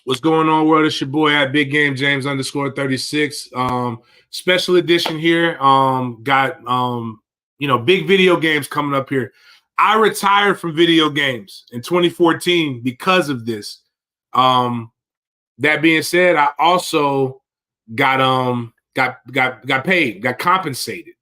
What's going on, world? It's your boy at Big Game James _36. Special edition here. Got big video games coming up here. I retired from video games in 2014 because of this. That being said, I also got paid, got compensated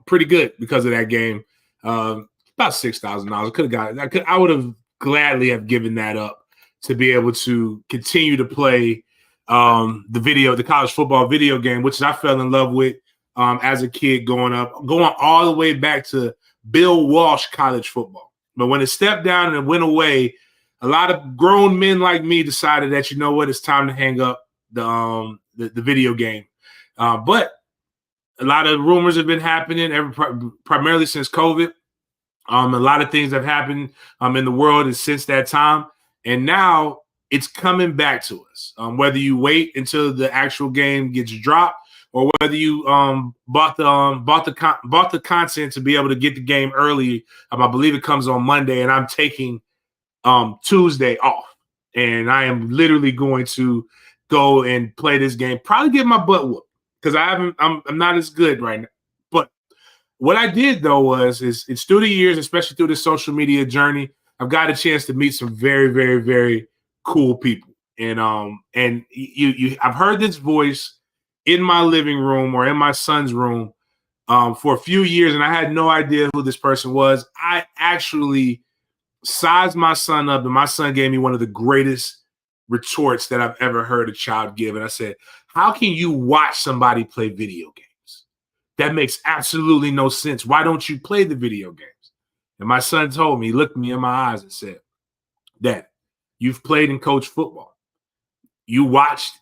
pretty good because of that game. About $6,000. I would have gladly have given that up to be able to continue to play the college football video game, which I fell in love with as a kid going all the way back to Bill Walsh college football. But when it stepped down and it went away, a lot of grown men like me decided that, you know what, it's time to hang up the video game. But a lot of rumors have been happening primarily since COVID. A lot of things have happened in the world since that time. And now it's coming back to us. Whether you wait until the actual game gets dropped, or whether you bought the content to be able to get the game early. I believe it comes on Monday, and I'm taking Tuesday off, and I am literally going to go and play this game. Probably get my butt whooped because I'm not as good right now. But what I did though is it's through the years, especially through the social media journey, I've got a chance to meet some very, very, very cool people. And I've heard this voice in my living room or in my son's room for a few years, and I had no idea who this person was. I actually sized my son up, and my son gave me one of the greatest retorts that I've ever heard a child give. And I said, how can you watch somebody play video games? That makes absolutely no sense. Why don't you play the video games? And my son told me, he looked me in my eyes and said, Dad, you've played and coached football. You watched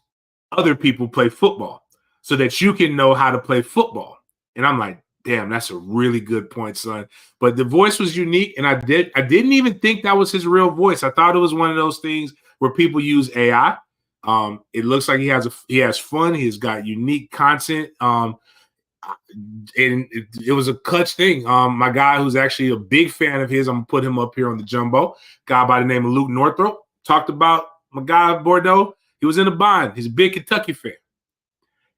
other people play football so that you can know how to play football. And I'm like, damn, that's a really good point, son. But the voice was unique, and I didn't even think that was his real voice. I thought it was one of those things where people use AI. It looks like he has fun. He's got unique content. And it was a clutch thing. My guy, who's actually a big fan of his, I'm gonna put him up here on the jumbo. Guy by the name of Luke Northrop talked about my guy Bordeaux. He was in a bind. He's a big Kentucky fan,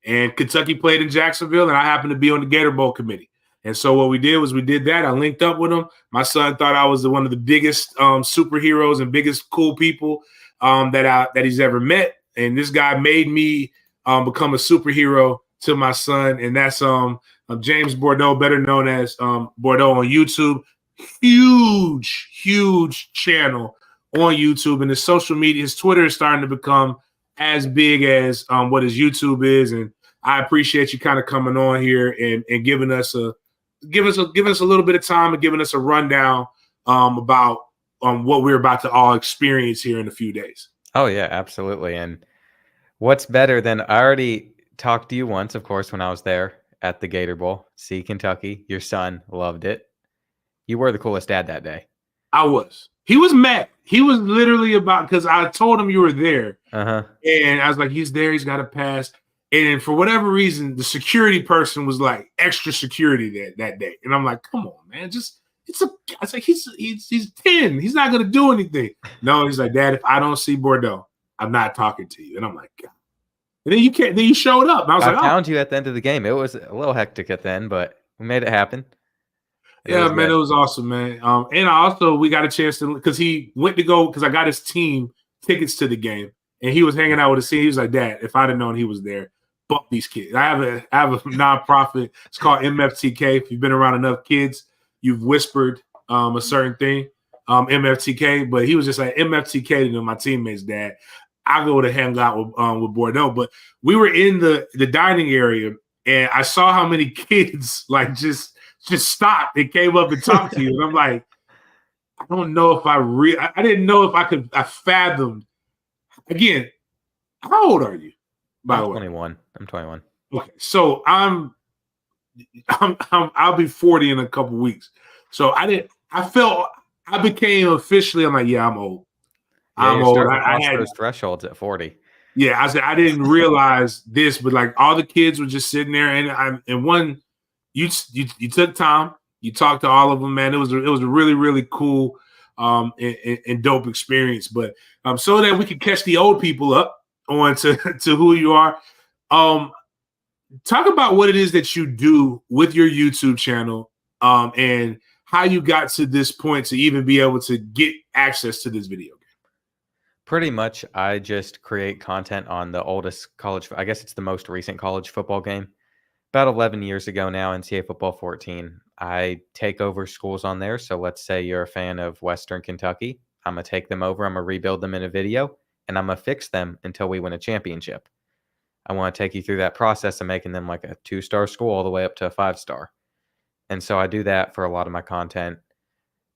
and Kentucky played in Jacksonville, and I happened to be on the Gator Bowl committee. And so what we did was we did that. I linked up with him. My son thought I was one of the biggest superheroes and biggest cool people that he's ever met. And this guy made me become a superhero to my son, and that's James Bordeaux, better known as Bordeaux on YouTube. Huge channel on YouTube, and his social media, his Twitter is starting to become as big as what his YouTube is. And I appreciate you kind of coming on here and giving us a little bit of time and giving us a rundown about what we're about to all experience here in a few days. Oh yeah, absolutely. And what's better than I already talked to you once, of course, when I was there at the Gator Bowl. See Kentucky. Your son loved it. You were the coolest dad that day. I was. He was mad. He was literally because I told him you were there. And I was like, he's there. He's got a pass. And for whatever reason, the security person was like extra security that day. And I'm like, come on, man. I was like, he's 10. He's not going to do anything. No, he's like, Dad, if I don't see Bordeaux, I'm not talking to you. And I'm like, God. And then you showed up. And I was like, found you at the end of the game. It was a little hectic at the end, but we made it happen. It was awesome, man. And we got a chance to, because he went to go, because I got his team tickets to the game, and he was hanging out with his team. He was like, Dad, if I'd have known he was there, bump these kids. I have a nonprofit. It's called MFTK. If you've been around enough kids, you've whispered a certain thing, MFTK. But he was just like, MFTK to my teammates, Dad. I go to hang out with Bordeaux. But we were in the dining area, and I saw how many kids like just stopped and came up and talked to you. And I'm like, I don't know if I didn't know if I fathomed. Again, how old are you, by I'm the way? 21. I'm 21. Okay, so I'll be 40 in a couple weeks. So I became officially, I'm like, yeah, I'm old. Yeah, I'm you're old. starting to I cross had those thresholds at 40. Yeah, I said I didn't realize this, but like all the kids were just sitting there, and one, you took time, you talked to all of them, man. It was a really really cool, and dope experience. But so that we could catch the old people up on to to who you are, um, talk about what it is that you do with your YouTube channel, and how you got to this point to even be able to get access to this video. Pretty much, I just create content on the oldest college. I guess it's the most recent college football game. About 11 years ago now, NCAA football 14. I take over schools on there. So let's say you're a fan of Western Kentucky. I'm going to take them over. I'm going to rebuild them in a video, and I'm going to fix them until we win a championship. I want to take you through that process of making them like a 2-star school all the way up to a 5-star. And so I do that for a lot of my content.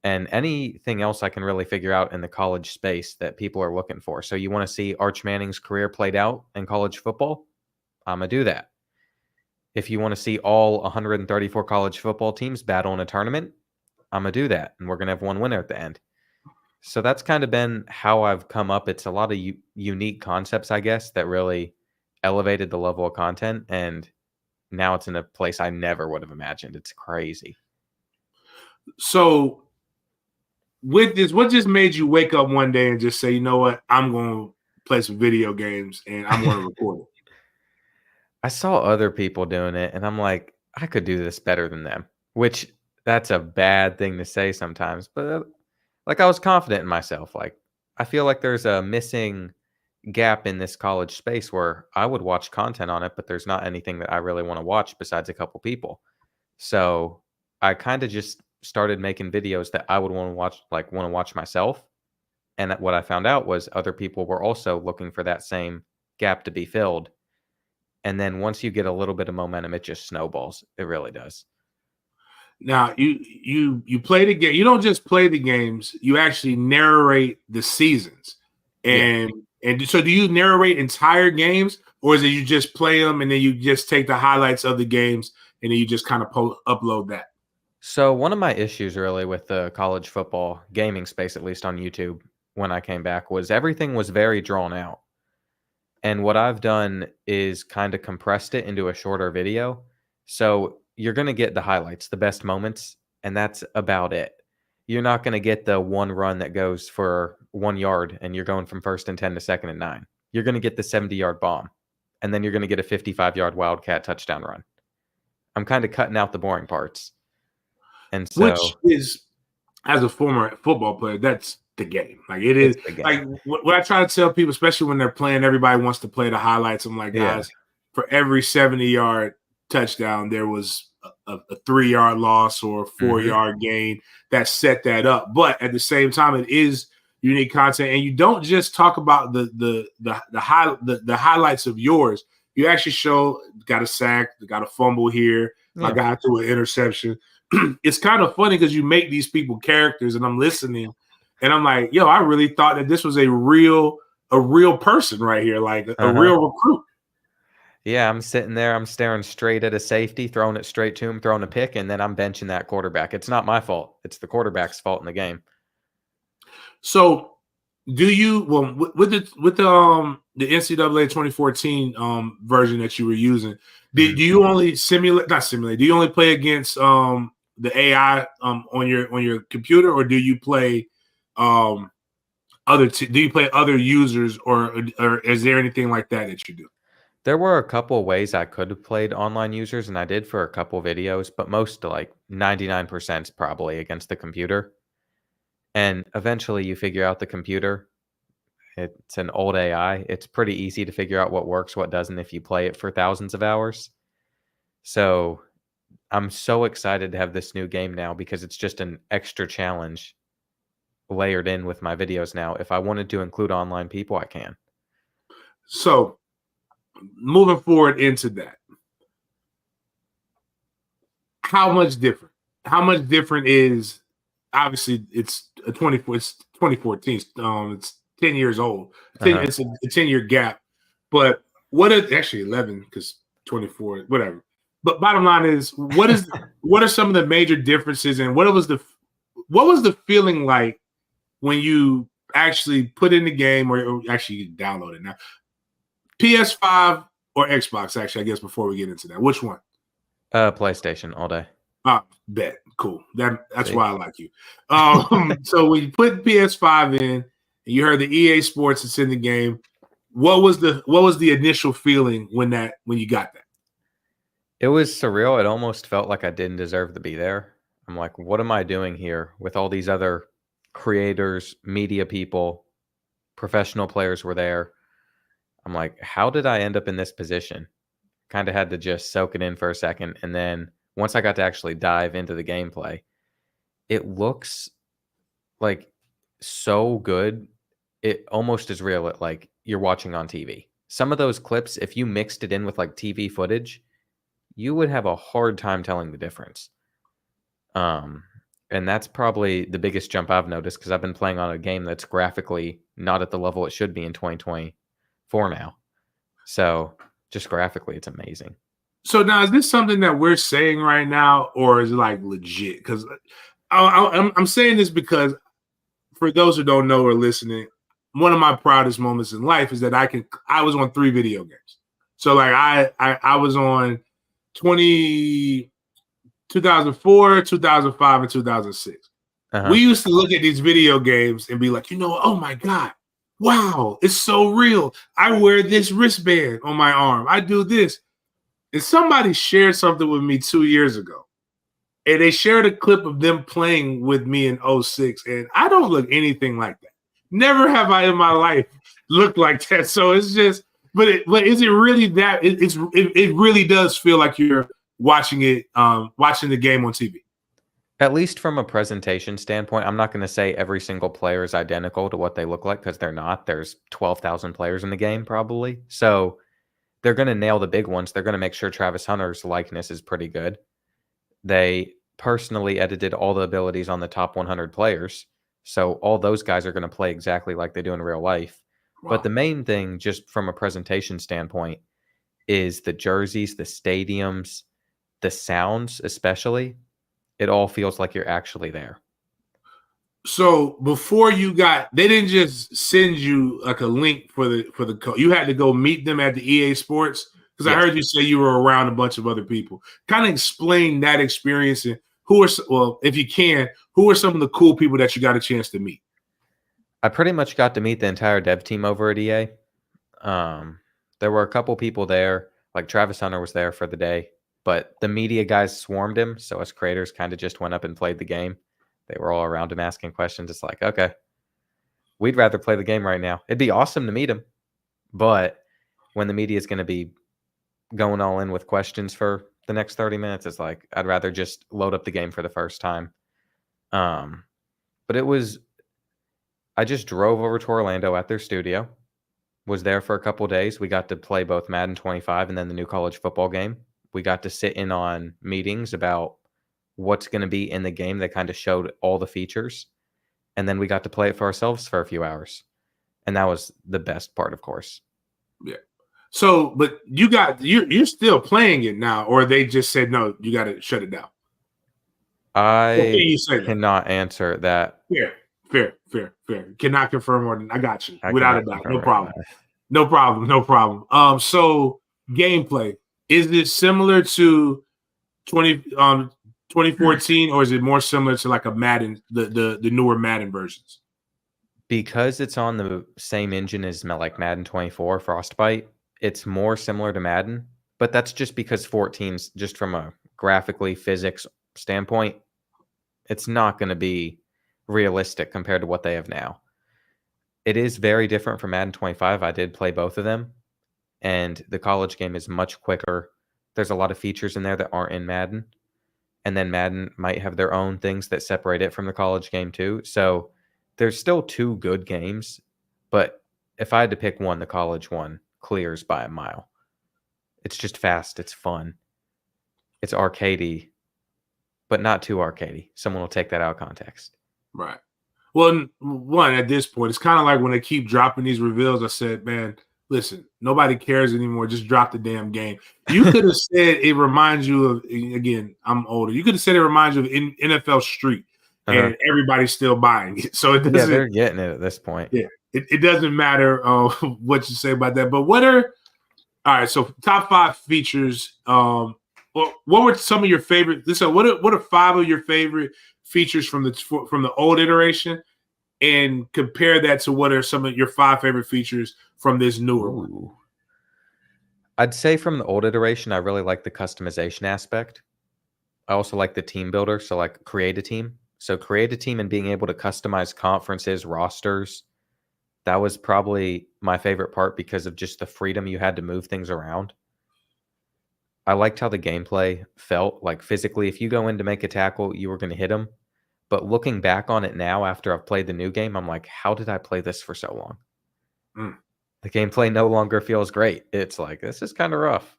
And anything else I can really figure out in the college space that people are looking for. So you want to see Arch Manning's career played out in college football? I'm going to do that. If you want to see all 134 college football teams battle in a tournament, I'm going to do that. And we're going to have one winner at the end. So that's kind of been how I've come up. It's a lot of unique concepts, I guess, that really elevated the level of content. And now it's in a place I never would have imagined. It's crazy. So with this, what just made you wake up one day and just say, you know what, I'm going to play some video games and I'm going to record it? I saw other people doing it, and I'm like, I could do this better than them, which that's a bad thing to say sometimes. But like, I was confident in myself. Like, I feel like there's a missing gap in this college space where I would watch content on it, but there's not anything that I really want to watch besides a couple people. So I kind of just started making videos that I would want to watch myself. And what I found out was other people were also looking for that same gap to be filled. And then once you get a little bit of momentum, it just snowballs. It really does. Now you play the game. You don't just play the games. You actually narrate the seasons. Yeah. And so do you narrate entire games, or is it you just play them and then you just take the highlights of the games and then you just kind of upload that? So one of my issues really with the college football gaming space, at least on YouTube, when I came back, was everything was very drawn out. And what I've done is kind of compressed it into a shorter video. So you're going to get the highlights, the best moments, and that's about it. You're not going to get the one run that goes for 1 yard and you're going from 1st and 10 to 2nd and 9. You're going to get the 70-yard bomb, and then you're going to get a 55-yard Wildcat touchdown run. I'm kind of cutting out the boring parts. And so, Which is, as a former football player, that's the game. Like it is. Like what I try to tell people, especially when they're playing, everybody wants to play the highlights. I'm like, guys, for every 70-yard touchdown, there was a 3-yard loss or a 4-yard gain that set that up. But at the same time, it is unique content, and you don't just talk about the highlights of yours. You actually show got a sack, got a fumble here, my guy threw an interception. It's kind of funny because you make these people characters, and I'm listening, and I'm like, yo, I really thought that this was a real person right here, like a real recruit. Yeah, I'm sitting there, I'm staring straight at a safety, throwing it straight to him, throwing a pick, and then I'm benching that quarterback. It's not my fault. It's the quarterback's fault in the game. So do you, well, with the NCAA 2014 version that you were using, do you only do you only play against the AI on your computer, or do you play do you play other users, or is there anything like that you do? There were a couple of ways I could have played online users, and I did for a couple of videos, but most, like 99% is probably against the computer. And eventually you figure out the computer. It's an old AI. It's pretty easy to figure out what works, what doesn't if you play it for thousands of hours. So I'm so excited to have this new game now because it's just an extra challenge layered in with my videos now. If I wanted to include online people, I can. So moving forward into that, how much different is obviously it's 2014. It's 10 years old. Uh-huh. It's a 10-year gap. But what is actually 11 because 24, whatever. But bottom line is, what are some of the major differences, and what was the feeling like when you actually put in the game, or actually you download it now? PS5 or Xbox, actually, I guess before we get into that. Which one? PlayStation all day. Bet. Cool. That's See? why I like you. So when you put PS5 in and you heard the EA Sports that's in the game, what was the initial feeling when you got that? It was surreal. It almost felt like I didn't deserve to be there. I'm like, what am I doing here with all these other creators, media people, professional players were there. I'm like, how did I end up in this position? Kind of had to just soak it in for a second. And then once I got to actually dive into the gameplay, it looks like so good. It almost is real, like you're watching on TV. Some of those clips, if you mixed it in with like TV footage, you would have a hard time telling the difference. And that's probably the biggest jump I've noticed because I've been playing on a game that's graphically not at the level it should be in 2024 now. So just graphically, it's amazing. So now, is this something that we're saying right now, or is it like legit? Because I'm saying this because for those who don't know or listening, one of my proudest moments in life is that I was on 3 video games. So like I was on 2004, 2005, and 2006. We used to look at these video games and be like, oh my God, wow, it's so real. I wear this wristband on my arm. I do this. And somebody shared something with me 2 years ago. And they shared a clip of them playing with me in 06. And I don't look anything like that. Never have I in my life looked like that. So it's just, but is it really that? It really does feel like you're watching the game on TV. At least from a presentation standpoint, I'm not going to say every single player is identical to what they look like because they're not. There's 12,000 players in the game probably. So they're going to nail the big ones. They're going to make sure Travis Hunter's likeness is pretty good. They personally edited all the abilities on the top 100 players. So all those guys are going to play exactly like they do in real life. Wow. But the main thing, just from a presentation standpoint, is the jerseys, the stadiums, the sounds especially. It all feels like you're actually there. So before they didn't just send you like a link for the code. You had to go meet them at the EA Sports, because yes. I heard you say you were around a bunch of other people. Kind of explain that experience and if you can, who are some of the cool people that you got a chance to meet? I pretty much got to meet the entire dev team over at EA. There were a couple people there, like Travis Hunter was there for the day, but the media guys swarmed him. So us creators kind of just went up and played the game. They were all around him asking questions. It's like, okay, we'd rather play the game right now. It'd be awesome to meet him. But when the media is going to be going all in with questions for the next 30 minutes, it's like, I'd rather just load up the game for the first time. But I just drove over to Orlando at their studio, was there for a couple days. We got to play both Madden 25 and then the new college football game. We got to sit in on meetings about what's going to be in the game. They kind of showed all the features, and then we got to play it for ourselves for a few hours, and that was the best part, of course. Yeah. So, but you're still playing it now, or they just said no, you got to shut it down? I cannot answer that. Fair. Cannot confirm or I got you without a doubt. No problem. So gameplay, is it similar to 2014, or is it more similar to like a Madden, the newer Madden versions? Because it's on the same engine as like Madden 24 Frostbite, it's more similar to Madden, but that's just because 14's just from a graphically physics standpoint, it's not going to be realistic compared to what they have now. It is very different from Madden 25. I did play both of them, and the college game is much quicker. There's a lot of features in there that aren't in Madden, and then Madden might have their own things that separate it from the college game too. So there's still 2 good games, but if I had to pick one, the college one clears by a mile. It's just fast. It's fun. It's arcadey, but not too arcadey. Someone will take that out of context. Right. Well, one, at this point, it's kind of like when they keep dropping these reveals. I said, man, listen, nobody cares anymore. Just drop the damn game. You could have said it reminds you of, again, I'm older. You could have said it reminds you of NFL Street, and everybody's still buying it. So it Yeah, doesn't. they're getting it at this point. Yeah, it doesn't matter what you say about that. But what are all right? So top 5 features. What were some of your favorite? Listen, what are 5 of your favorite features from the old iteration, and compare that to what are some of your 5 favorite features from this newer one? I'd say from the old iteration, I really like the customization aspect. I also like the team builder. So like create a team. So create a team and being able to customize conferences, rosters. That was probably my favorite part because of just the freedom you had to move things around. I liked how the gameplay felt. Like physically, if you go in to make a tackle, you were going to hit him. But looking back on it now after I've played the new game, I'm like, how did I play this for so long? The gameplay no longer feels great. It's like, this is kind of rough.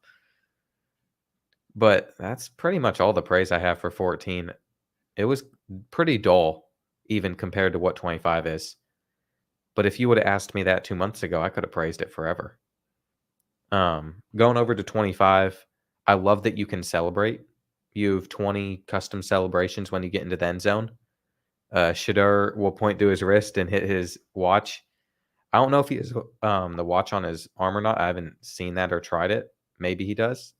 But that's pretty much all the praise I have for 14. It was pretty dull, even compared to what 25 is. But if you would have asked me that 2 months ago, I could have praised it forever. Going over to 25, I love that you can celebrate. You have 20 custom celebrations when you get into the end zone. Shador will point to his wrist and hit his watch. I don't know if he has the watch on his arm or not. I haven't seen that or tried it. Maybe he does.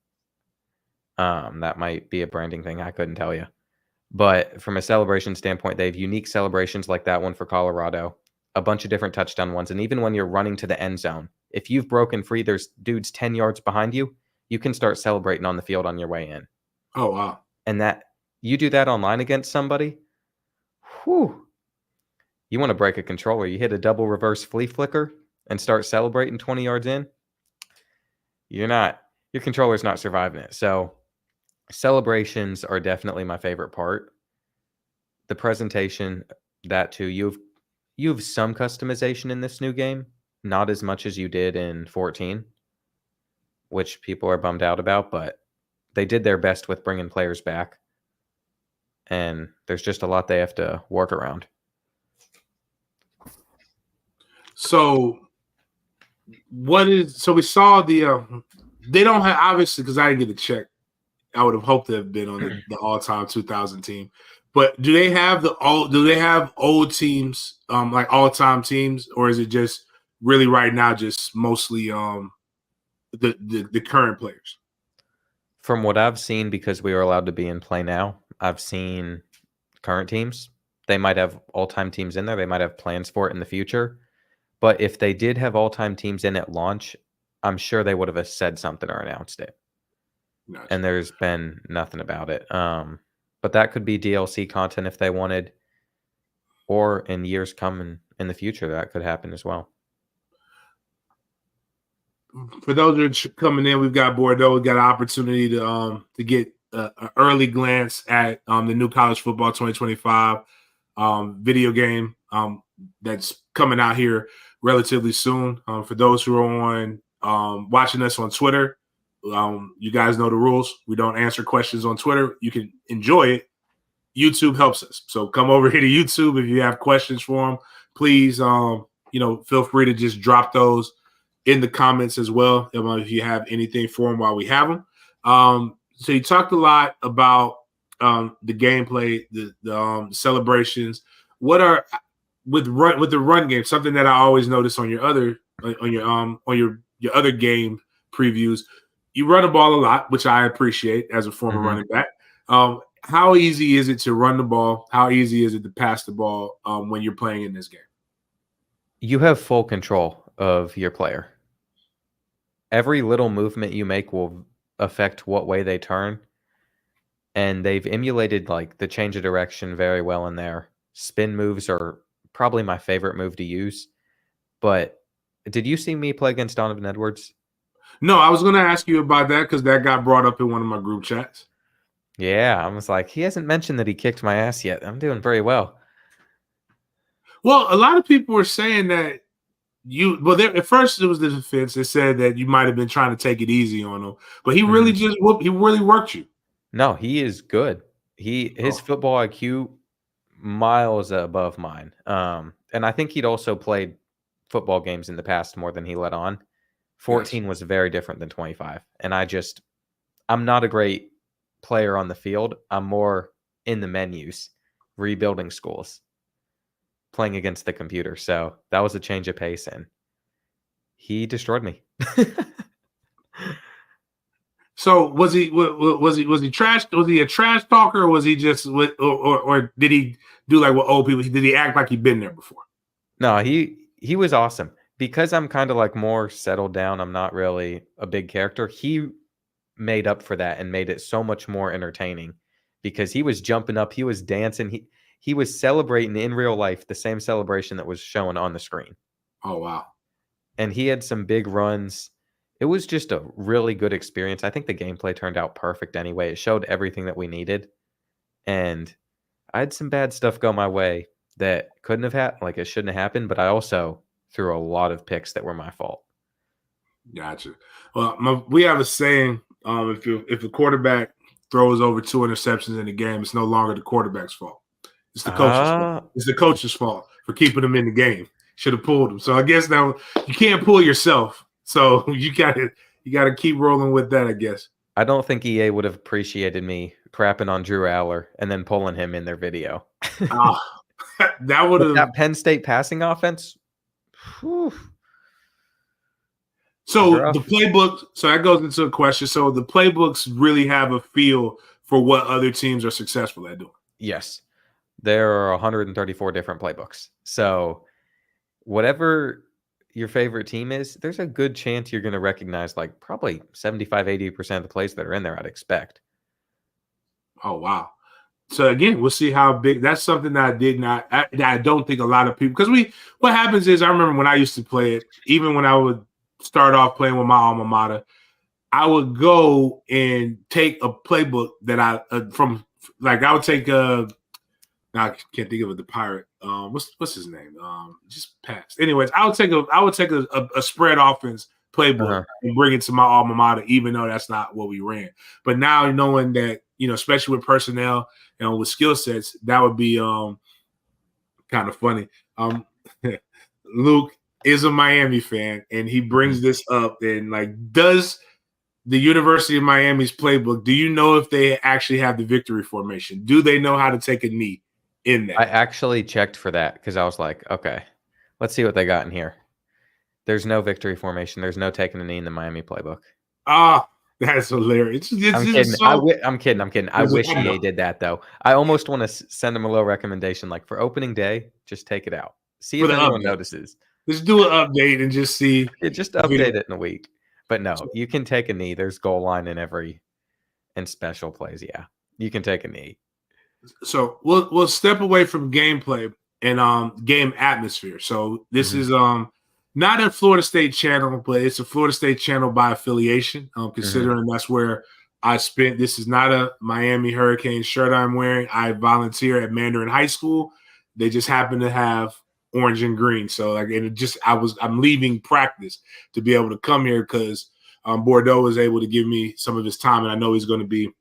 That might be a branding thing. I couldn't tell you. But from a celebration standpoint, they have unique celebrations like that one for Colorado, a bunch of different touchdown ones. And even when you're running to the end zone, if you've broken free, there's dudes 10 yards behind you, you can start celebrating on the field on your way in. Oh, wow. And that you do that online against somebody, whew, you want to break a controller. You hit a double reverse flea flicker and start celebrating 20 yards in, your controller's not surviving it. So celebrations are definitely my favorite part. The presentation, that too. You have some customization in this new game, not as much as you did in 14, which people are bummed out about, but they did their best with bringing players back. And there's just a lot they have to work around. So we saw they don't have, obviously, because I didn't get to check. I would have hoped to have been on the all-time 2000 team. But do they have old teams, like all-time teams, or is it just really right now just mostly the current players? From what I've seen, because we are allowed to be in play now, I've seen current teams. They might have all-time teams in there. They might have plans for it in the future. But if they did have all-time teams in at launch, I'm sure they would have said something or announced it. Gotcha. And there's been nothing about it. But that could be DLC content if they wanted, or in years coming in the future, that could happen as well. For those that are coming in, we've got Bordeaux. We've got an opportunity to get an early glance at the new college football 2025 video game that's coming out here relatively soon. For those who are on watching us on Twitter, you guys know the rules. We don't answer questions on Twitter. You can enjoy it. YouTube helps us. So come over here to YouTube if you have questions for them. Please, feel free to just drop those in the comments as well if you have anything for them while we have them. So you talked a lot about the gameplay, the celebrations. What are with the run game? Something that I always notice on your other game previews. You run the ball a lot, which I appreciate as a former running back. How easy is it to run the ball? How easy is it to pass the ball when you're playing in this game? You have full control of your player. Every little movement you make will affect what way they turn. And they've emulated like the change of direction very well in there. Spin moves are probably my favorite move to use. But did you see me play against Donovan Edwards? No, I was going to ask you about that because that got brought up in one of my group chats. Yeah, I was like, he hasn't mentioned that he kicked my ass yet. I'm doing very well. Well, a lot of people were saying that at first it was the defense. They said that you might have been trying to take it easy on him, but he really he really worked you. No, he is good. His football IQ miles above mine. And I think he'd also played football games in the past more than he let on. 14 was very different than 25. And I'm not a great player on the field. I'm more in the menus, rebuilding schools, playing against the computer. So that was a change of pace, and he destroyed me. So was he trash? Was he a trash talker, or was he just or did he do like what old people? Did he act like he'd been there before? No, he was awesome. Because I'm kind of like more settled down, I'm not really a big character. He made up for that and made it so much more entertaining because he was jumping up, he was dancing, he was celebrating in real life the same celebration that was shown on the screen. Oh wow. And he had some big runs. It was just a really good experience. I think the gameplay turned out perfect anyway. It showed everything that we needed. And I had some bad stuff go my way that couldn't have happened, like it shouldn't have happened, but I also threw a lot of picks that were my fault. Gotcha. Well, we have a saying: if a quarterback throws over 2 interceptions in the game, it's no longer the quarterback's fault. It's the coach's fault. It's the coach's fault for keeping them in the game. Should have pulled them. So I guess now you can't pull yourself. So you gotta keep rolling with that, I guess. I don't think EA would have appreciated me crapping on Drew Aller and then pulling him in their video. That would have that Penn State passing offense. Whew. So the playbook, so that goes into a question. So the playbooks really have a feel for what other teams are successful at doing. Yes. There are 134 different playbooks. So whatever your favorite team is, there's a good chance you're going to recognize like probably 75, 80% of the plays that are in there, I'd expect. Oh, wow. So again, we'll see how big. That's something that I don't think a lot of people, because what happens is I remember when I used to play it, even when I would start off playing with my alma mater, I would go and take a playbook that I would take I can't think of it, the pirate. What's his name? Just passed. Anyways, I would take a spread offense playbook and bring it to my alma mater, even though that's not what we ran. But now knowing that, especially with personnel and with skill sets, that would be kind of funny. Luke is a Miami fan, and he brings this up and does the University of Miami's playbook, do you know if they actually have the victory formation? Do they know how to take a knee in that? I actually checked for that because I was like, okay, let's see what they got in here. There's no victory formation. There's no taking a knee in the Miami playbook. That's hilarious. I'm kidding. I wish EA did that, though. I almost want to send them a little recommendation, like for opening day, just take it out. See if anyone notices. Just do an update and just see. Just update it in a week. But no, you can take a knee. There's goal line in special plays. Yeah, you can take a knee. So we'll step away from gameplay and game atmosphere. So this is not a Florida State channel, but it's a Florida State channel by affiliation. Considering that's where I spent. This is not a Miami Hurricanes shirt I'm wearing. I volunteer at Mandarin High School. They just happen to have orange and green. So I'm leaving practice to be able to come here because Bordeaux was able to give me some of his time, and I know he's going to be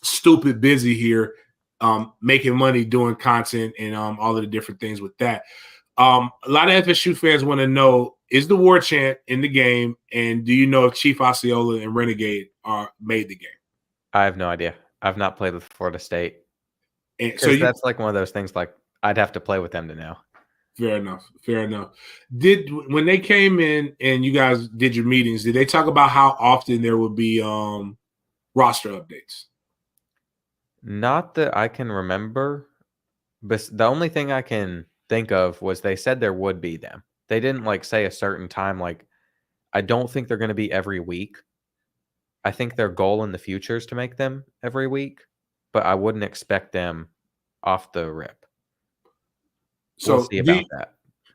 stupid busy here, making money, doing content, and all of the different things with that. A lot of FSU fans want to know, is the war chant in the game, and do you know if Chief Osceola and Renegade made the game? I have no idea. I've not played with Florida State. And so that's like one of those things, like I'd have to play with them to know. Fair enough. When they came in and you guys did your meetings, did they talk about how often there would be roster updates? Not that I can remember, but the only thing I can think of was they said there would be them. They didn't say a certain time. I don't think they're going to be every week. I think their goal in the future is to make them every week, but I wouldn't expect them off the rip. So we'll see about that.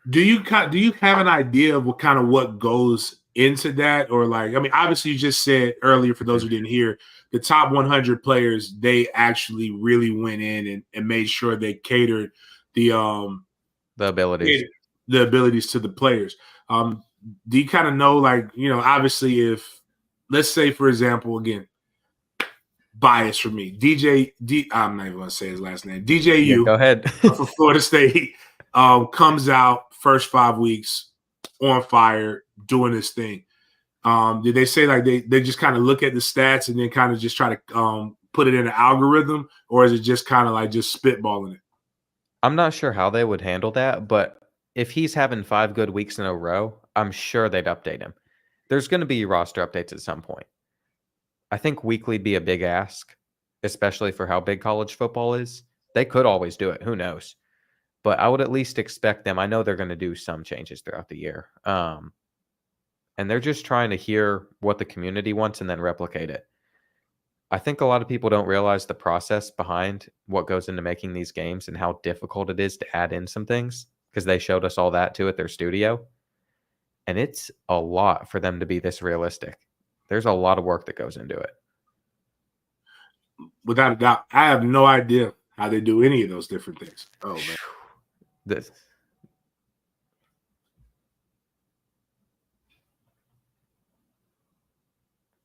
Do you have an idea of what goes into that? Or obviously you just said earlier, for those who didn't hear, the top 100 players, they actually really went in and made sure they catered the abilities to the players. Do you know, obviously if, let's say, for example, again, bias for me. I'm not even going to say his last name. Yeah, DJU go ahead. for Florida State comes out first 5 weeks on fire, doing this thing. Did they say like they just kind of look at the stats and then kind of just try to put it in an algorithm, or is it just kind of like just spitballing it? I'm not sure how they would handle that, but if he's having 5 good weeks in a row, I'm sure they'd update him. There's going to be roster updates at some point. I think weekly'd be a big ask, especially for how big college football is. They could always do it. Who knows? But I would at least expect them. I know they're going to do some changes throughout the year. And they're just trying to hear what the community wants and then replicate it. I think a lot of people don't realize the process behind what goes into making these games and how difficult it is to add in some things, because they showed us all that too at their studio. And it's a lot for them to be this realistic. There's a lot of work that goes into it. Without a doubt, I have no idea how they do any of those different things. Oh, man. This.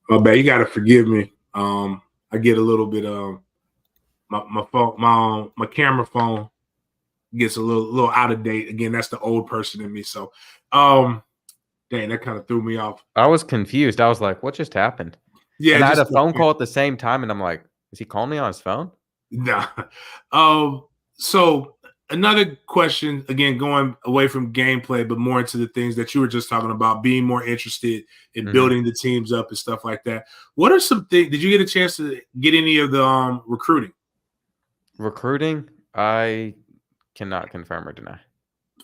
Oh, man, you got to forgive me. I get a little bit my phone, my camera phone gets a little out of date. Again, that's the old person in me. So, dang, that kind of threw me off. I was confused. I was like, what just happened? Yeah, and I had a phone call at the same time, and I'm like, is he calling me on his phone? Nah. So another question, again, going away from gameplay, but more into the things that you were just talking about, being more interested in building the teams up and stuff like that. What are some things? Did you get a chance to get any of the recruiting? Recruiting, I cannot confirm or deny.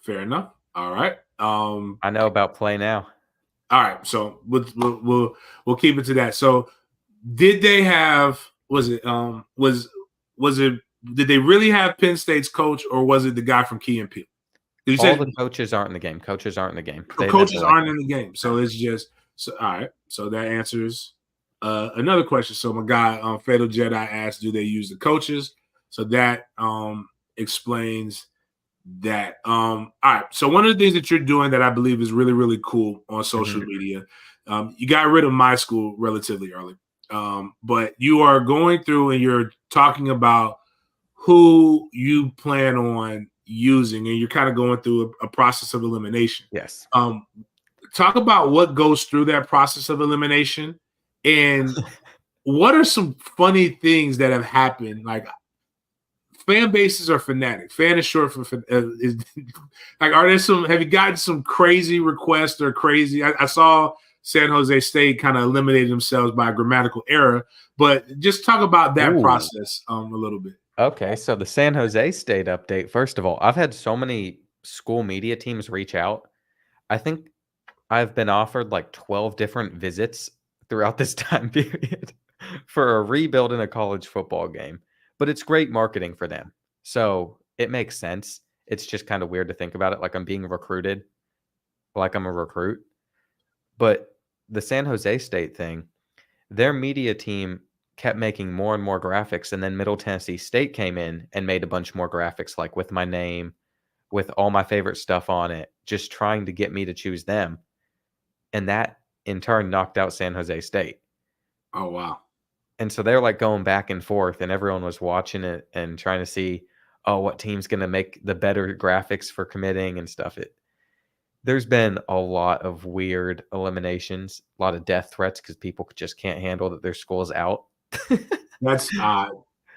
Fair enough. All right. I know about Play Now. All right. So we'll keep it to that. So did they have? Was it did they really have Penn State's coach, or was it the guy from Key and Peele? All the coaches aren't in the game. Coaches aren't in the game. Coaches aren't in the game. So it's just all right. So that answers another question. So my guy Fatal Jedi asked, do they use the coaches? So that explains that. All right. So one of the things that you're doing that I believe is really, really cool on social media, you got rid of my school relatively early. But you are going through and you're talking about who you plan on using, and you're kind of going through a process of elimination. Yes. Talk about what goes through that process of elimination, and what are some funny things that have happened. Like, fan bases are fanatic. Fan is short for like, are there some? Have you gotten some crazy requests or crazy? I saw San Jose State kind of eliminated themselves by a grammatical error, but just talk about that process a little bit. Okay, so the San Jose State update. First of all, I've had so many school media teams reach out. I think I've been offered like 12 different visits throughout this time period for a rebuild in a college football game. But it's great marketing for them. So it makes sense. It's just kind of weird to think about it like I'm being recruited, like I'm a recruit. But the San Jose State thing, their media team kept making more and more graphics, and then Middle Tennessee State came in and made a bunch more graphics, like with my name, with all my favorite stuff on it, just trying to get me to choose them. And that in turn knocked out San Jose State. Oh, wow. And so they're like going back and forth, and everyone was watching it and trying to see, oh, what team's going to make the better graphics for committing and stuff. There's been a lot of weird eliminations, a lot of death threats because people just can't handle that their school's out. That's odd.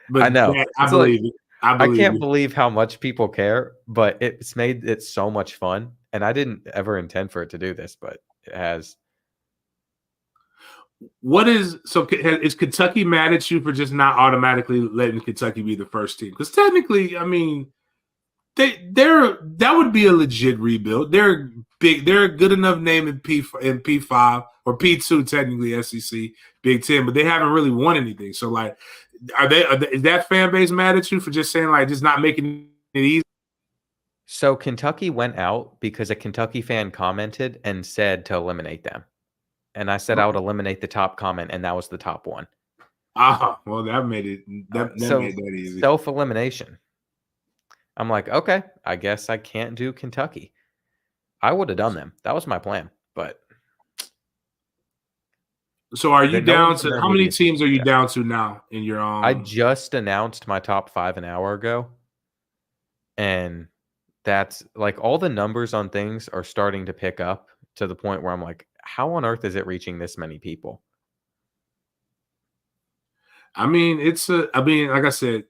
But I know. I believe it. I can't believe how much people care, but it's made it so much fun. And I didn't ever intend for it to do this, but it has. Is Kentucky mad at you for just not automatically letting Kentucky be the first team? Because technically, I mean, that would be a legit rebuild. They're big. They're a good enough name in P5 or P2, technically SEC, Big Ten, but they haven't really won anything. So, like, is that fan base mad at you for just saying, like, just not making it easy? So Kentucky went out because a Kentucky fan commented and said to eliminate them. And I said I would eliminate the top comment, and that was the top one. Well, that made it that made that easy. Self-elimination. I'm like, okay, I guess I can't do Kentucky. I would have done them. That was my plan, but So are you that no down one's in to there how who many the teams are you yeah. down to now in your I just announced my top 5 an hour ago, and that's like all the numbers on things are starting to pick up to the point where I'm like, how on earth is it reaching this many people? I mean, like I said,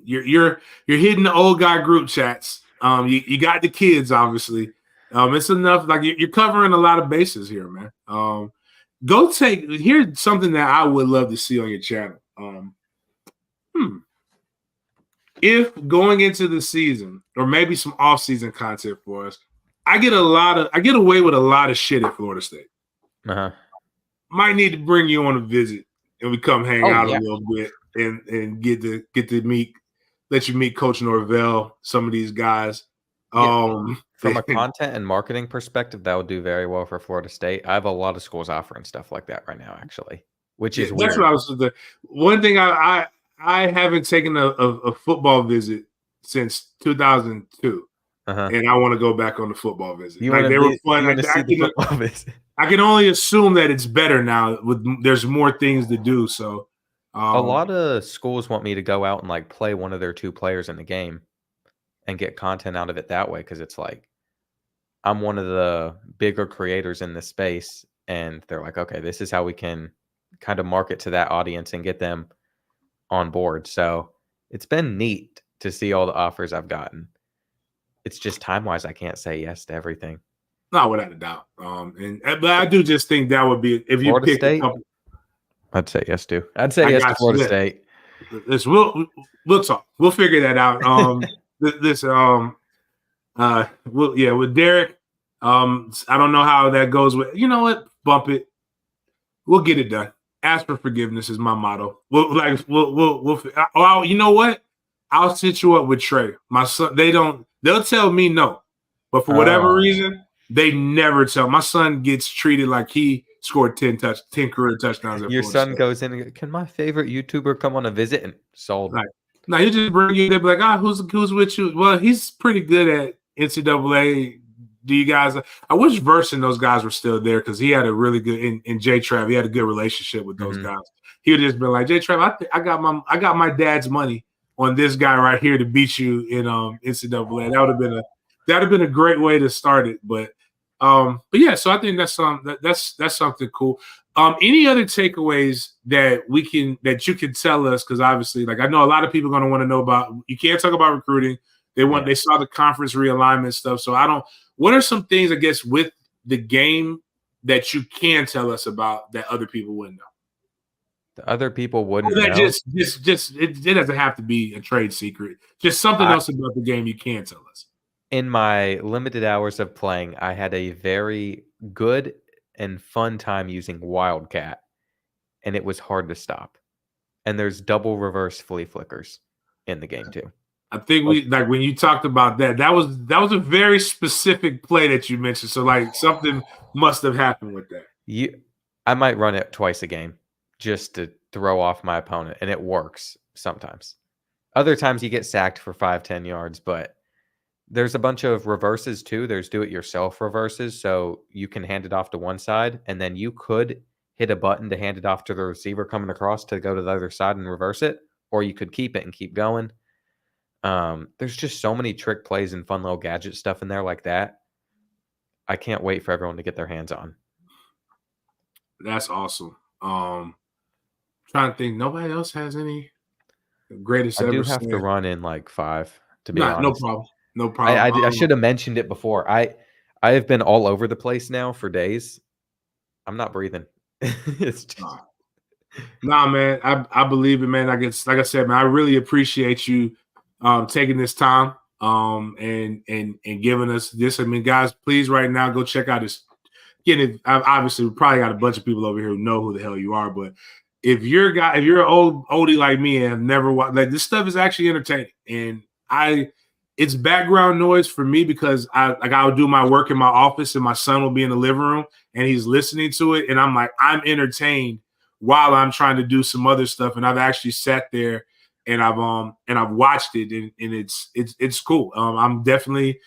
you're hitting the old guy group chats. You got the kids, obviously. It's enough. Like you're covering a lot of bases here, man. Here's something that I would love to see on your channel. If going into the season, or maybe some off-season content for us, I get away with a lot of shit at Florida State. Uh-huh. Might need to bring you on a visit and we come hang Oh, out yeah. a little bit and let you meet Coach Norvell, some of these guys. Yeah. From a content and marketing perspective, that would do very well for Florida State. I have a lot of schools offering stuff like that right now, actually, which is weird. That's what I was. The one thing I haven't taken a football visit since 2002, and I want to go back on the football visit. You Like they were fun. You want to see the football visit? I can only assume that it's better now. There's more things to do. So a lot of schools want me to go out and like play one of their 2 players in the game and get content out of it that way, because it's like I'm one of the bigger creators in this space, and they're like, okay, this is how we can kind of market to that audience and get them on board. So it's been neat to see all the offers I've gotten. It's just time-wise, I can't say yes to everything. Not without a doubt. But I do just think that would be if you Florida pick State, a couple. I'd say yes to. I'd say yes to Florida State. We'll talk. We'll figure that out. With Derek. I don't know how that goes with. You know what? Bump it. We'll get it done. Ask for forgiveness is my motto. You know what? I'll set you up with Trey. My son. They'll tell me no, but for whatever reason, they never tell. My son gets treated like he scored 10 career touchdowns. Your son goes in and goes, can my favorite YouTuber come on a visit? And sold. Right. Now you just bring you. They be like, who's with you? Well, he's pretty good at NCAA. Do you guys? I wish Verse and those guys were still there because he had a really good in J Trav. He had a good relationship with those guys. He would just been like, J Trav, I got my dad's money on this guy right here to beat you in NCAA. That would have been a great way to start it. But yeah, so I think that's something cool. Any other takeaways that you can tell us? Because obviously, like I know a lot of people are going to want to know about. You can't talk about recruiting. They saw the conference realignment stuff. So what are some things I guess with the game that you can tell us about that other people wouldn't know? The other people wouldn't know. Just it doesn't have to be a trade secret. Just something else about the game you can tell us. In my limited hours of playing, I had a very good and fun time using Wildcat, and it was hard to stop. And there's double reverse flea flickers in the game too. I think when you talked about that was a very specific play that you mentioned. So like something must have happened with that. I might run it twice a game just to throw off my opponent, and it works sometimes. Other times you get sacked for 5-10 yards, but there's a bunch of reverses too. There's do-it-yourself reverses, so you can hand it off to one side, and then you could hit a button to hand it off to the receiver coming across to go to the other side and reverse it, or you could keep it and keep going. There's just so many trick plays and fun little gadget stuff in there like that. I can't wait for everyone to get their hands on. That's awesome. Trying to think, nobody else has any greatest ever. I do have to run in like 5 to be honest. No problem. I should have mentioned it before. I have been all over the place now for days. I'm not breathing. It's just... Nah, man. I believe it, man. I guess, like I said, man, I really appreciate you taking this time and giving us this. I mean, guys, please right now go check out this. Again, obviously, we probably got a bunch of people over here who know who the hell you are, but if you're an oldie like me and have never watched, like this stuff is actually entertaining, and it's background noise for me because I'll do my work in my office and my son will be in the living room and he's listening to it, and I'm entertained while I'm trying to do some other stuff, and I've actually sat there and I've watched it, and it's cool. I'm definitely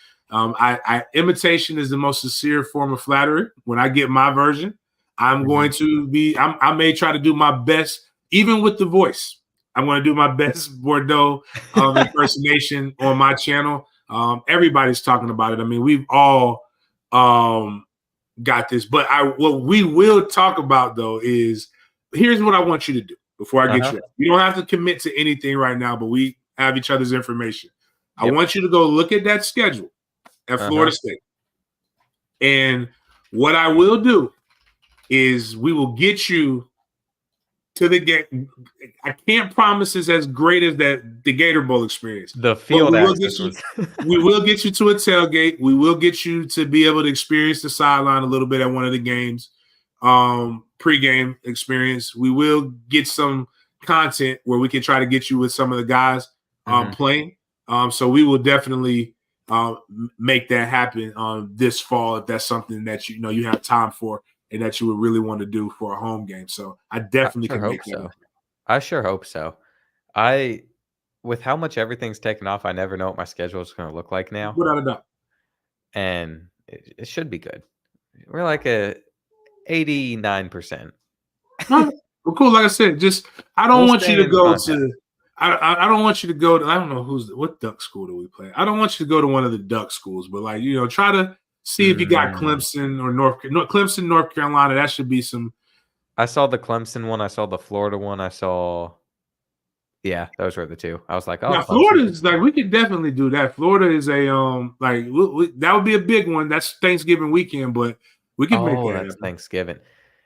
imitation is the most sincere form of flattery when I get my version. I'm going to be. I may try to do my best, even with the voice. I'm going to do my best Bordeaux impersonation on my channel. Everybody's talking about it. I mean, we've all got this. But what we will talk about though is here's what I want you to do before I get you. You don't have to commit to anything right now, but we have each other's information. I want you to go look at that schedule at Florida State. And what I will do is we will get you to the game. I can't promise it's as great as the Gator Bowl experience. The field we will get you to a tailgate. We will get you to be able to experience the sideline a little bit at one of the games, pregame experience. We will get some content where we can try to get you with some of the guys playing. So we will definitely make that happen this fall if that's something that you have time for and that you would really want to do for a home game. So I definitely can make that happen. I sure hope so. With how much everything's taken off, I never know what my schedule is going to look like now. Without a doubt. And it should be good. We're like a 89%. Well, cool. Like I said, I don't want you to go to. I don't want you to go to. I don't know what Duck school do we play. I don't want you to go to one of the Duck schools, but try to see if you got Clemson or Clemson, North Carolina. That should be some. I saw the Clemson one. I saw the Florida one. Yeah, those were the two. I was like, oh, now Florida is we could definitely do that. Florida is a that would be a big one. That's Thanksgiving weekend, but we can make that. That's Thanksgiving.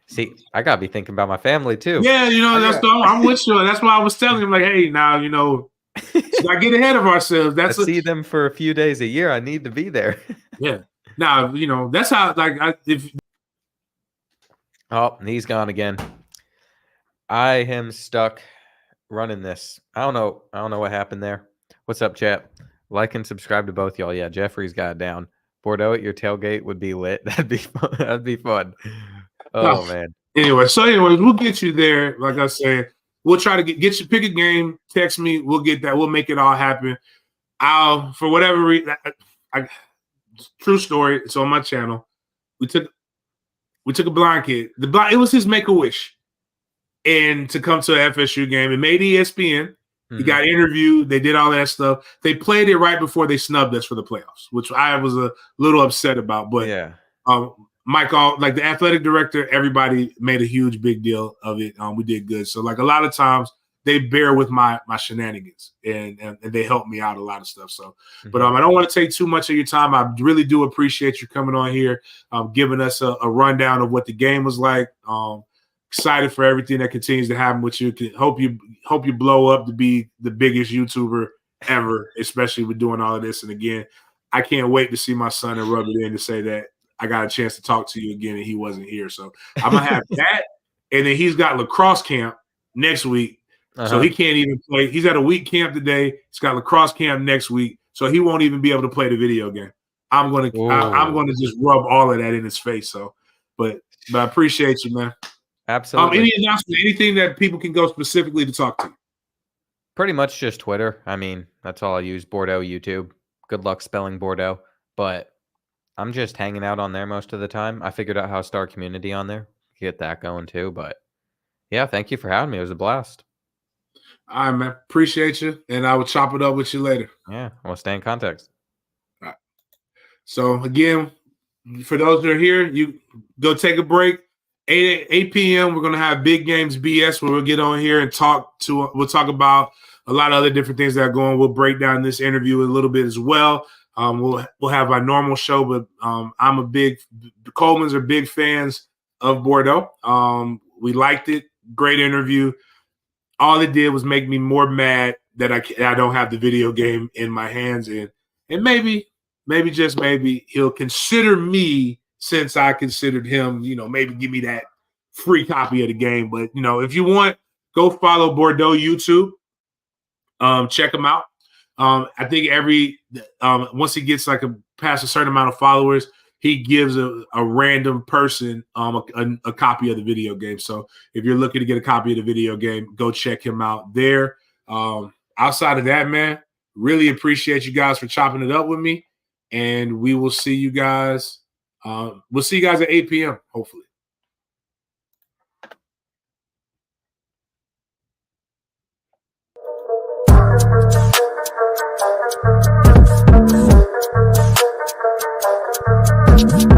See, I gotta be thinking about my family too. Yeah, I'm with you. That's why I was telling him, hey, now should I get ahead of ourselves? I see them for a few days a year. I need to be there. Yeah. Now that's how Oh, he's gone again. I am stuck running this. I don't know what happened there. What's up, chat? Like and subscribe to both y'all. Yeah, Jeffrey's got it down. Bordeaux at your tailgate would be lit. That'd be fun. That'd be fun. Oh man. Anyways, we'll get you there. Like I said, we'll try to get you pick a game. Text me. We'll get that. We'll make it all happen. For whatever reason, true story. It's on my channel. We took a blind kid. It was his Make-A-Wish, and to come to an FSU game. It made ESPN. He got interviewed. They did all that stuff. They played it right before they snubbed us for the playoffs, which I was a little upset about. But yeah. Mike, the athletic director, everybody made a huge big deal of it. We did good. So a lot of times they bear with my shenanigans and they help me out a lot of stuff. So, but I don't want to take too much of your time. I really do appreciate you coming on here, giving us a rundown of what the game was like. Excited for everything that continues to happen with you. Hope you blow up to be the biggest YouTuber ever, especially with doing all of this. And again, I can't wait to see my son and rub it in to say that I got a chance to talk to you again and he wasn't here. So I'm going to have that. And then he's got lacrosse camp next week. So he can't even play. He's at a week camp today. He's got lacrosse camp next week. So he won't even be able to play the video game. I'm going to just rub all of that in his face. So, but I appreciate you, man. Absolutely. Any announcement, anything that people can go specifically to talk to you? Pretty much just Twitter. I mean, that's all I use. BordeauxYT. Good luck spelling Bordeaux. But I'm just hanging out on there most of the time. I figured out how to start a community on there. Get that going too. But yeah, thank you for having me. It was a blast. All right, man. Appreciate you. And I will chop it up with you later. Yeah, we'll stay in context. All right. So again, for those that are here, you go take a break. 8 p.m. We're gonna have Big Games BS where we'll get on here and we'll talk about a lot of other different things that are going. We'll break down this interview a little bit as well. We'll have our normal show, but the Coleman's are big fans of Bordeaux. We liked it. Great interview. All it did was make me more mad that I don't have the video game in my hands, and maybe just maybe he'll consider me since I considered him. Maybe give me that free copy of the game. But if you want, go follow Bordeaux YouTube. Check him out. I think once he gets past a certain amount of followers, he gives a random person a copy of the video game. So if you're looking to get a copy of the video game, go check him out there. Outside of that, man, really appreciate you guys for chopping it up with me. And we will see you guys. We'll see you guys at 8 p.m. hopefully. Peace.